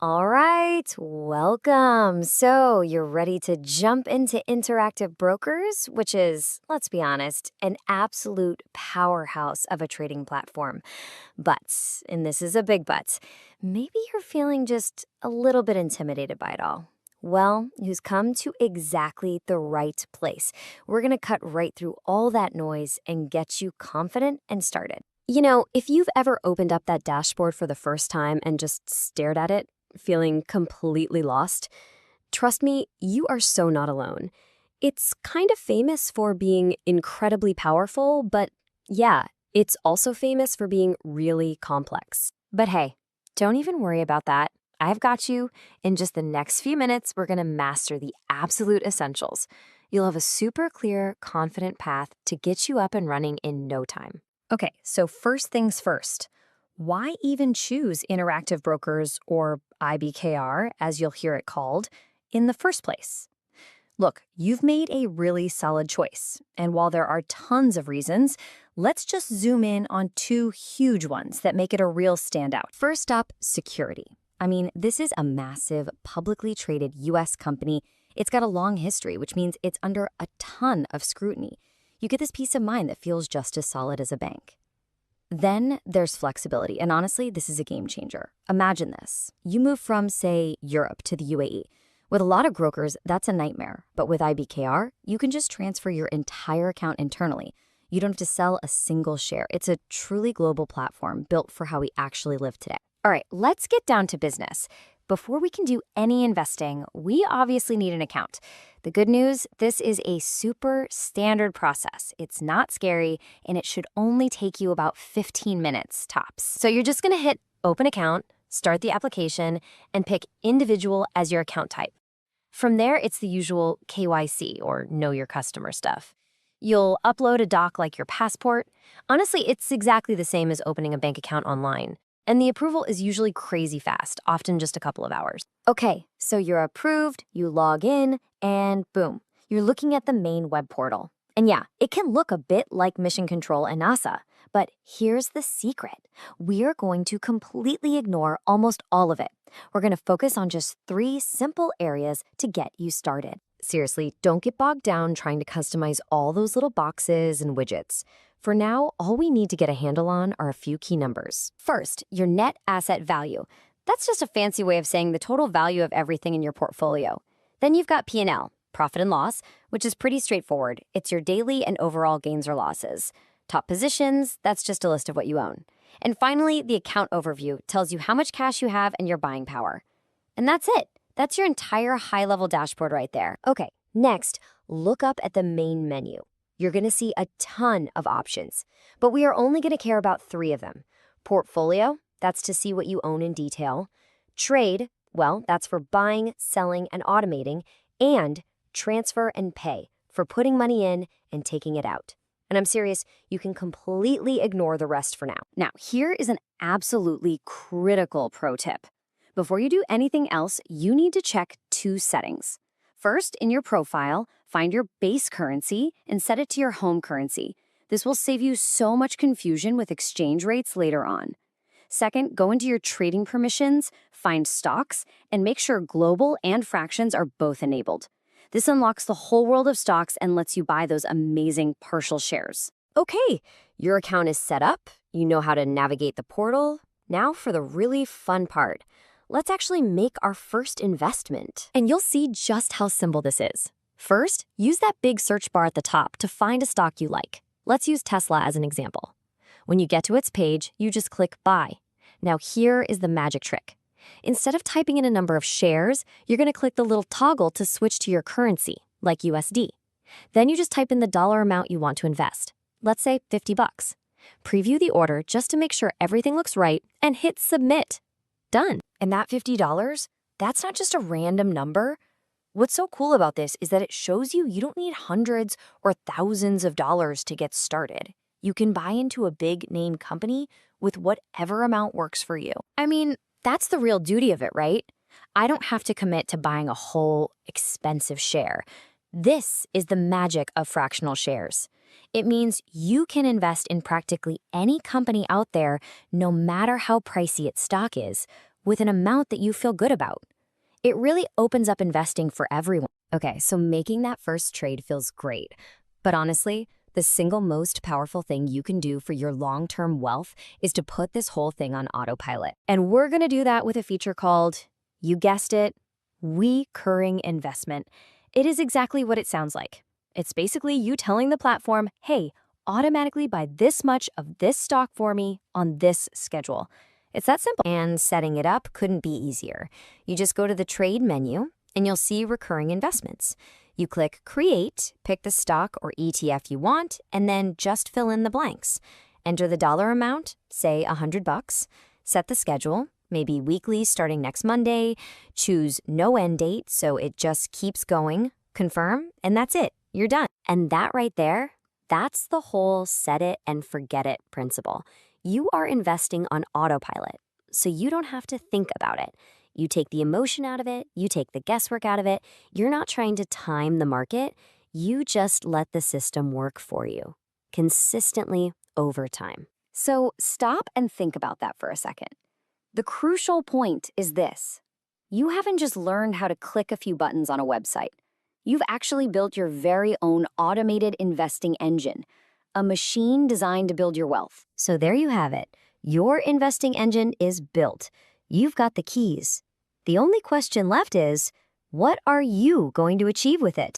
All right, welcome. So, you're ready to jump into Interactive Brokers, which is, let's be honest, an absolute powerhouse of a trading platform. But, and this is a big but, maybe you're feeling just a little bit intimidated by it all. Well, you've come to exactly the right place. We're going to cut right through all that noise and get you confident and started. If you've ever opened up that dashboard for the first time and just stared at it, feeling completely lost, trust me, you are so not alone. It's kind of famous for being incredibly powerful, but yeah, it's also famous for being really complex. But hey, don't even worry about that. I've got you. In just the next few minutes, we're going to master the absolute essentials. You'll have a super clear, confident path to get you up and running in no time. Okay, so first things first. Why even choose Interactive Brokers, or IBKR, as you'll hear it called, in the first place? Look, you've made a really solid choice, and while there are tons of reasons, let's just zoom in on two huge ones that make it a real standout. First up, security. I mean, this is a massive, publicly traded U.S. company. It's got a long history, which means it's under a ton of scrutiny. You get this peace of mind that feels just as solid as a bank. Then there's flexibility, and honestly, this is a game changer. Imagine this. You move from, say, Europe to the UAE. With a lot of brokers, that's a nightmare, but with IBKR, you can just transfer your entire account internally. You don't have to sell a single share. It's a truly global platform built for how we actually live today. All right, let's get down to business. Before we can do any investing, we obviously need an account. The good news, this is a super standard process. It's not scary, and it should only take you about 15 minutes tops. So you're just going to hit Open Account, start the application, and pick Individual as your account type. From there, it's the usual KYC, or Know Your Customer stuff. You'll upload a doc like your passport. Honestly, it's exactly the same as opening a bank account online. And the approval is usually crazy fast, often just a couple of hours. Okay, so you're approved, you log in, and boom, you're looking at the main web portal. And yeah, it can look a bit like Mission Control and NASA, but here's the secret. We're going to completely ignore almost all of it. We're going to focus on just 3 simple areas to get you started. Seriously, don't get bogged down trying to customize all those little boxes and widgets. For now, all we need to get a handle on are a few key numbers. First, your net asset value. That's just a fancy way of saying the total value of everything in your portfolio. Then you've got P&L, profit and loss, which is pretty straightforward. It's your daily and overall gains or losses. Top positions, that's just a list of what you own. And finally, the account overview tells you how much cash you have and your buying power. And that's it. That's your entire high-level dashboard right there. Okay, next, look up at the main menu. You're going to see a ton of options, but we are only going to care about 3 of them. Portfolio, that's to see what you own in detail. Trade, well, that's for buying, selling, and automating. And transfer and pay, for putting money in and taking it out. And I'm serious, you can completely ignore the rest for now. Now, here is an absolutely critical pro tip. Before you do anything else, you need to check 2 settings. First, in your profile, find your base currency and set it to your home currency. This will save you so much confusion with exchange rates later on. Second, go into your trading permissions, find stocks, and make sure global and fractions are both enabled. This unlocks the whole world of stocks and lets you buy those amazing partial shares. Okay, your account is set up. You know how to navigate the portal. Now for the really fun part. Let's actually make our first investment. And you'll see just how simple this is. First, use that big search bar at the top to find a stock you like. Let's use Tesla as an example. When you get to its page, you just click Buy. Now here is the magic trick. Instead of typing in a number of shares, you're going to click the little toggle to switch to your currency, like USD. Then you just type in the dollar amount you want to invest. Let's say $50. Preview the order just to make sure everything looks right and hit Submit. Done. And that $50, that's not just a random number. What's so cool about this is that it shows you don't need hundreds or thousands of dollars to get started. You can buy into a big name company with whatever amount works for you. I mean, that's the real duty of it, right? I don't have to commit to buying a whole expensive share. This is the magic of fractional shares. It means you can invest in practically any company out there, no matter how pricey its stock is, with an amount that you feel good about. It really opens up investing for everyone. Okay, so making that first trade feels great. But honestly, the single most powerful thing you can do for your long-term wealth is to put this whole thing on autopilot. And we're going to do that with a feature called, you guessed it, recurring investment. It is exactly what it sounds like. It's basically you telling the platform, hey, automatically buy this much of this stock for me on this schedule. It's that simple. And setting it up couldn't be easier. You just go to the trade menu and you'll see recurring investments. You click Create, pick the stock or ETF you want, and then just fill in the blanks. Enter the dollar amount, say $100, set the schedule, maybe weekly starting next Monday, choose no end date so it just keeps going, confirm, and that's it. You're done. And that right there, that's the whole set it and forget it principle. You are investing on autopilot, so you don't have to think about it. You take the emotion out of it, you take the guesswork out of it. You're not trying to time the market. You just let the system work for you, consistently over time. So stop and think about that for a second. The crucial point is this. You haven't just learned how to click a few buttons on a website. You've actually built your very own automated investing engine, a machine designed to build your wealth. So there you have it. Your investing engine is built. You've got the keys. The only question left is, what are you going to achieve with it?